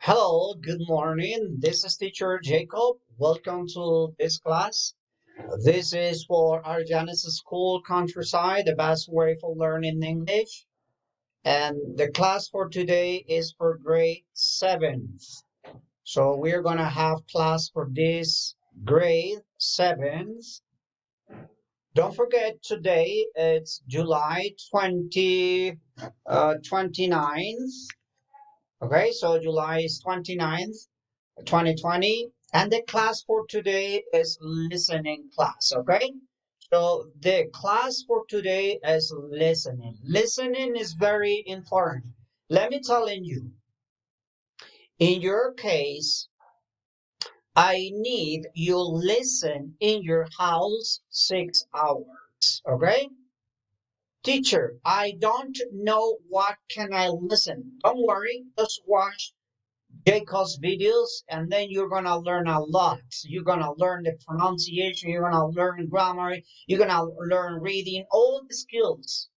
Hello, good morning. This is teacher Jacob. Welcome to this class. This is for Arjanis School Countryside, the best way for learning English. And the class for today is for grade 7th. So we're going to have class for this grade 7th. Don't forget today it's July 29th. Okay, so July is 29th. 2020, and the class for today is listening class. Okay, so the class for today is listening is very important. Let me tell you, in your case, I need you listen in your house 6 hours. Okay, teacher, I don't know what can I listen. Don't worry, just watch Jacob's videos, and then you're gonna learn a lot. You're gonna learn the pronunciation, you're gonna learn grammar, you're gonna learn reading, all the skills.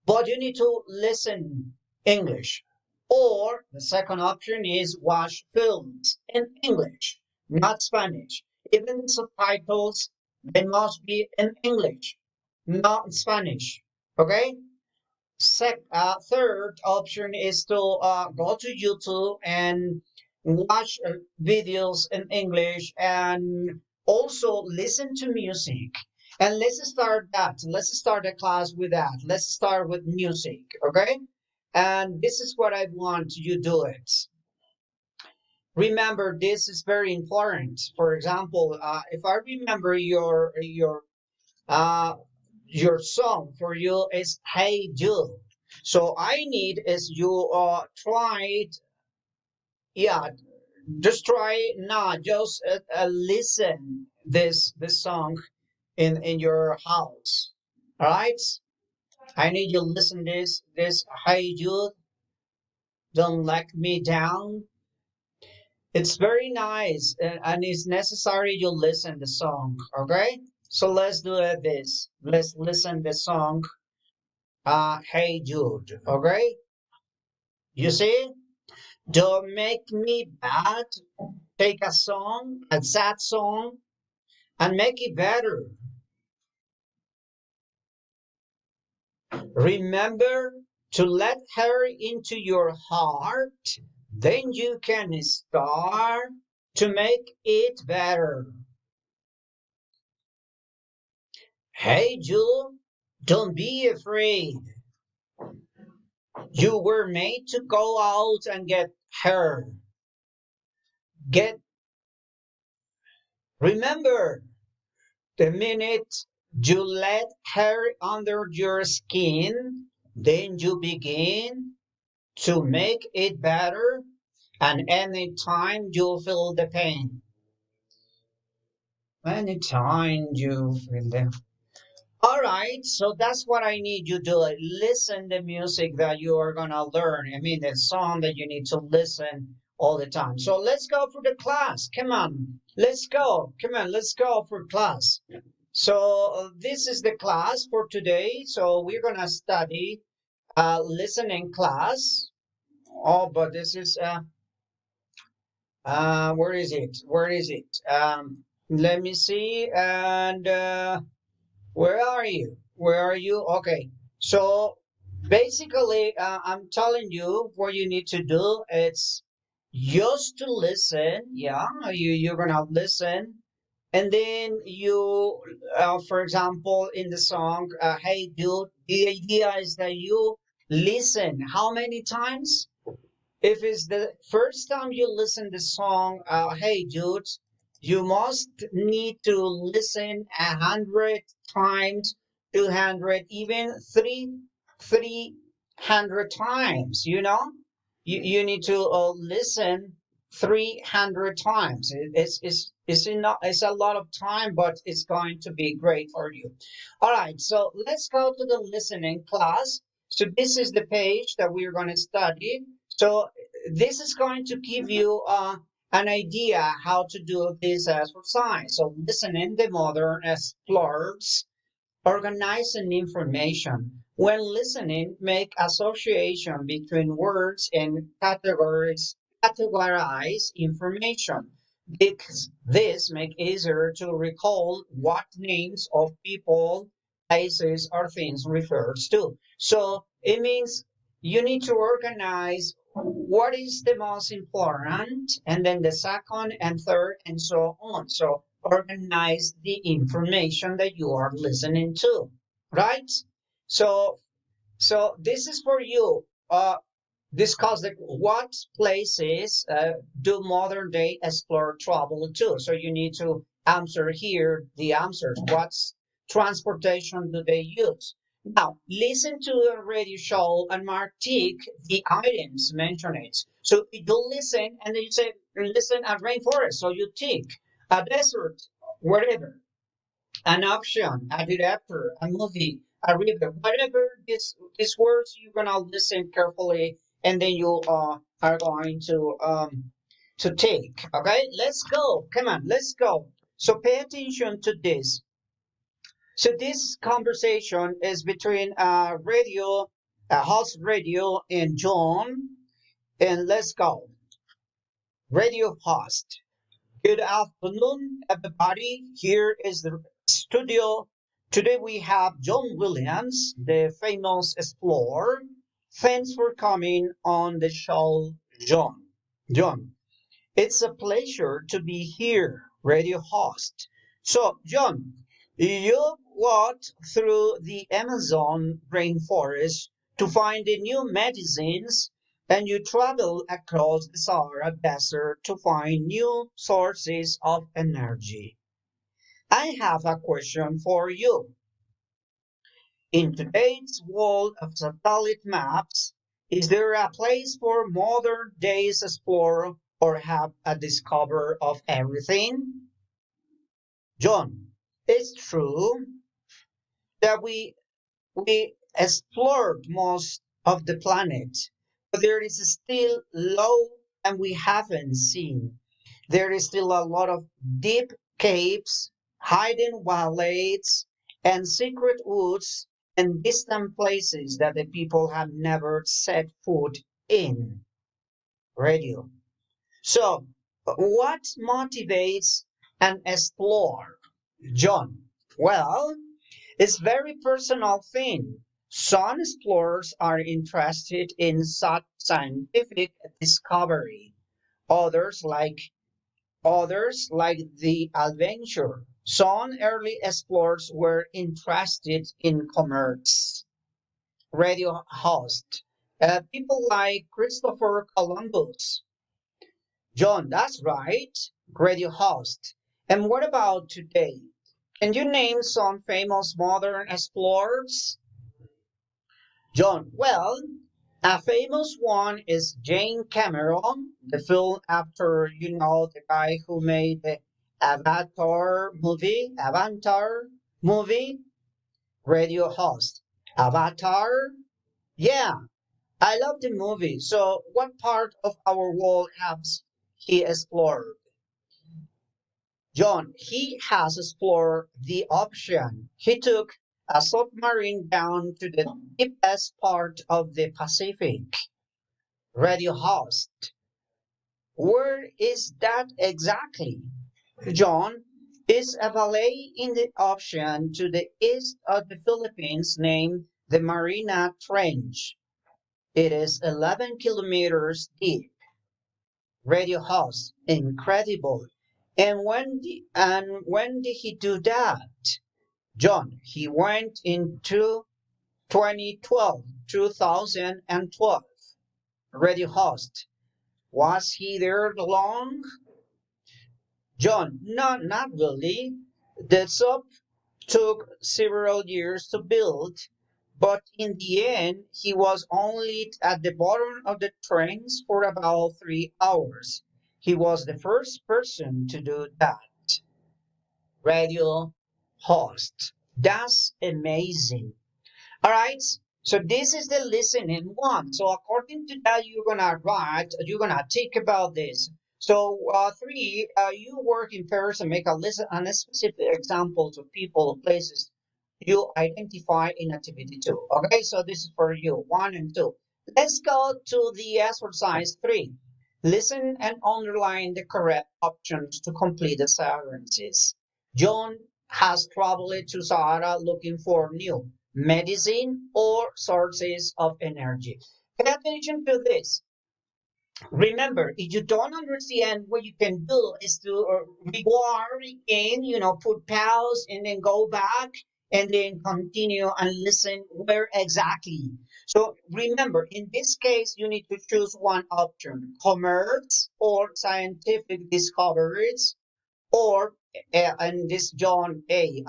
But you need to listen English. Or the second option is watch films in English, not Spanish. Even the subtitles, they must be in English, not in Spanish. Okay? Third option is to go to YouTube and watch videos in English and also listen to music. And let's start that. Let's start the class with that. Let's start with music, okay? And this is what I want you to do it. Remember, this is very important. For example, if I remember uh, your song for you is Hey Jude. So I need is you try it, yeah, just try not just listen this song in your house. All right, I need you listen this Hey Jude, don't let me down. It's very nice and it's necessary you listen the song. Okay, so let's do it this. Let's listen the song. Hey Jude. Okay, you see. Don't make me bad. Take a song, a sad song, and make it better. Remember to let her into your heart. Then you can start to make it better. Hey, Jewel, don't be afraid. You were made to go out and get her. Get, remember, the minute you let her under your skin, then you begin to make it better, and anytime you feel the pain. Anytime you feel the all right, so that's what I need you to do. Listen the music that you are gonna learn. I mean the song that you need to listen all the time. So let's go for the class. Come on, let's go. Come on, let's go for class. So this is the class for today. So we're gonna study listening class. Oh, but this is where is it? Where is it? Let me see. And where are you? Where are you? Okay. So basically, I'm telling you what you need to do. It's just to listen. Yeah, you're gonna listen, and then you, for example, in the song, "Hey Dude," the idea is that you listen. How many times? If it's the first time you listen the song, "Hey Dude," you must need to listen 100 times, 200, even 300 times. You need to listen 300 times. It's a lot of time, but it's going to be great for you. All right, so let's go to the listening class. So this is the page that we're going to study. So this is going to give you an idea how to do this exercise. So listening the modern explores organizing information. When listening, make association between words and categories categorize information. This make easier to recall what names of people, places, or things refers to. So it means you need to organize what is the most important, and then the second and third, and so on. So organize the information that you are listening to, right? So this is for you. Discuss what places do modern day explorer travel to. So you need to answer here the answers. What transportation do they use? Now, listen to a radio show and mark tick the items mentioned. So you listen and then you say, listen at rainforest. So you tick a desert, wherever, an option, a director, a movie, a river, whatever these words, you're gonna listen carefully, and then you are going to take. Okay, let's go. Come on, let's go. So pay attention to this. So this conversation is between host radio, and John. And let's go. Radio host. Good afternoon, everybody. Here is the studio. Today we have John Williams, the famous explorer. Thanks for coming on the show, John. John, it's a pleasure to be here, radio host. So, John, you walked through the Amazon rainforest to find the new medicines, and you travel across the Sahara Desert to find new sources of energy. I have a question for you. In today's world of satellite maps, is there a place for modern days explorer or have a discover of everything? John, it's true that we explored most of the planet, but there is still low and we haven't seen. There is still a lot of deep caves, hidden valleys, and secret woods and distant places that the people have never set foot in. Radio. So, what motivates an explorer? John. Well, it's very personal thing. Some explorers are interested in such scientific discovery. Others like the adventure. Some early explorers were interested in commerce. Radio host. People like Christopher Columbus. John, that's right. Radio host. And what about today? Can you name some famous modern explorers? John, well, a famous one is Jane Cameron, the film after, the guy who made the Avatar movie, radio host. Avatar? Yeah, I love the movie. So, what part of our world has he explored? John, he has explored the ocean. He took a submarine down to the deepest part of the Pacific. Radio host. Where is that exactly? John, is a valley in the ocean to the east of the Philippines named the Marina Trench. It is 11 kilometers deep. Radio host. Incredible. And when did he do that? John, he went into 2012. Radio host. Was he there long? John, no, not really. The sub took several years to build, but in the end, he was only at the bottom of the trains for about 3 hours. He was the first person to do that. Radio host. That's amazing. All right. So this is the listening one. So according to that, you're gonna think about this. So three, you work in pairs and make a list and a specific examples of people, places you identify in activity two. Okay, so this is for you, one and two. Let's go to the exercise three. Listen and underline the correct options to complete the sentences. John has traveled to Sahara looking for new medicine or sources of energy. Pay attention to this. Remember, if you don't understand, what you can do is to reward again, put pause and then go back and then continue and listen where exactly. So remember, in this case, you need to choose one option, commerce or scientific discoveries, or and this John A,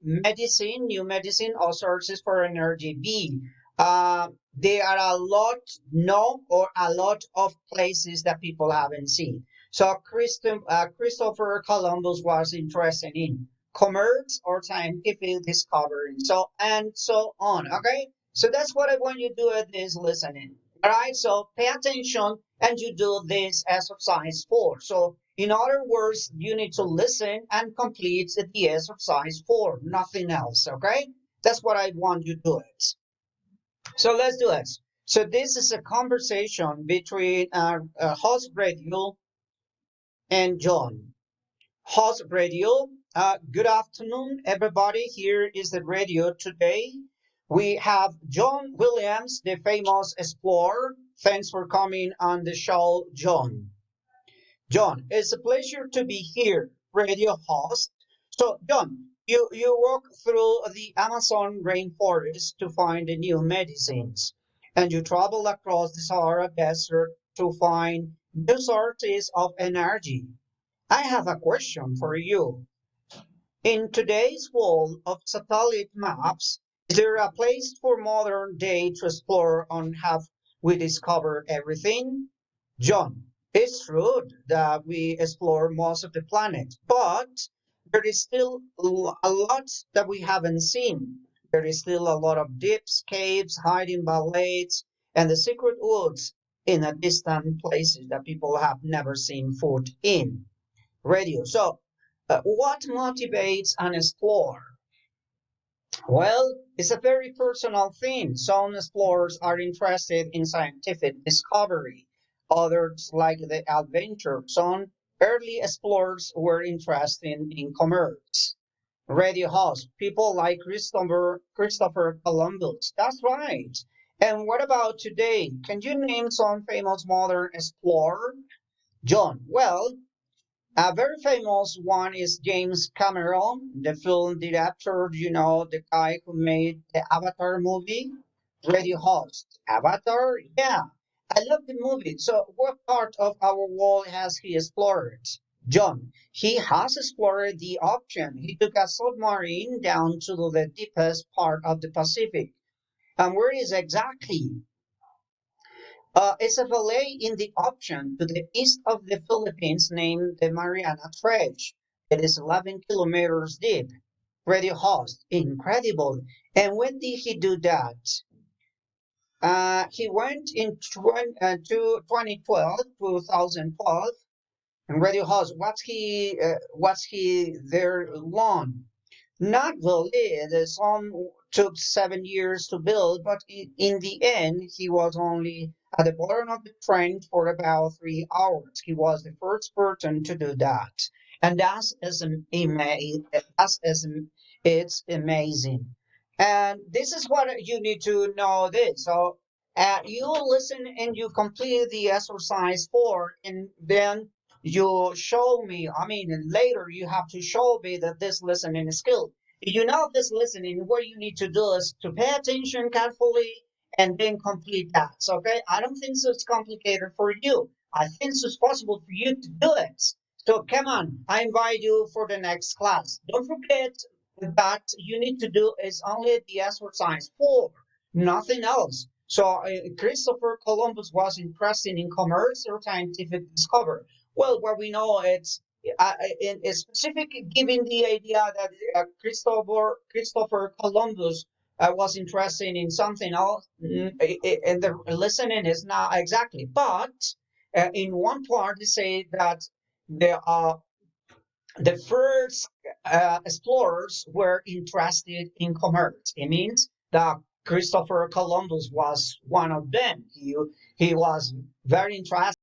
medicine, new medicine or sources for energy. B, there are a lot, no, or a lot of places that people haven't seen. So Christopher Columbus was interested in commerce or scientific discovery. So and so on. Okay, so that's what I want you to do at this listening. All right, so pay attention and you do this exercise 4. So in other words, you need to listen and complete the exercise 4, nothing else, okay? That's what I want you to do it. So let's do it. So this is a conversation between host radio and John. Host radio, good afternoon, everybody. Here is the radio today. We have John Williams, the famous explorer. Thanks for coming on the show, John. John, it's a pleasure to be here, radio host. So, John, you walk through the Amazon rainforest to find the new medicines, and you travel across the Sahara Desert to find new sources of energy. I have a question for you. In today's world of satellite maps, is there a place for modern day to explore on have we discovered everything? John, it's true that we explore most of the planet, but there is still a lot that we haven't seen. There is still a lot of deep caves, hiding valleys, and the secret woods in a distant places that people have never seen food in. Radio. So, what motivates an explorer? Well, it's a very personal thing. Some explorers are interested in scientific discovery, others like the adventure. Some early explorers were interested in commerce. Radio host, people like Christopher Columbus. That's right. And what about today? Can you name some famous modern explorer? John. Well, a very famous one is James Cameron, the film director, the guy who made the Avatar movie, radio host. Avatar? Yeah, I love the movie. So, what part of our world has he explored? John, he has explored the ocean. He took a submarine down to the deepest part of the Pacific. And where is exactly? It's a valley in the ocean to the east of the Philippines named the Mariana Trench. It is 11 kilometers deep. Radio host, incredible. And when did he do that? He went in 2012, and radio host, what's he there long? Not really. The song took 7 years to build, but in the end, he was only at the bottom of the train for about 3 hours. He was the first person to do that, and it's amazing. And this is what you need to know. This so. You listen and you complete the exercise 4, and then you show me. I mean, and later you have to show me that this listening skill. If you know this listening, what you need to do is to pay attention carefully and then complete that. So, okay, I don't think so it's complicated for you. I think it's possible for you to do it. So come on, I invite you for the next class. Don't forget that you need to do is only the exercise 4, nothing else. So Christopher Columbus was interested in commerce or scientific discovery. Well, what we know it's in specific, given the idea that Christopher Columbus was interested in something else, and the listening is not exactly. But in one part, they say that the the first explorers were interested in commerce. It means that Christopher Columbus was one of them. He was very interested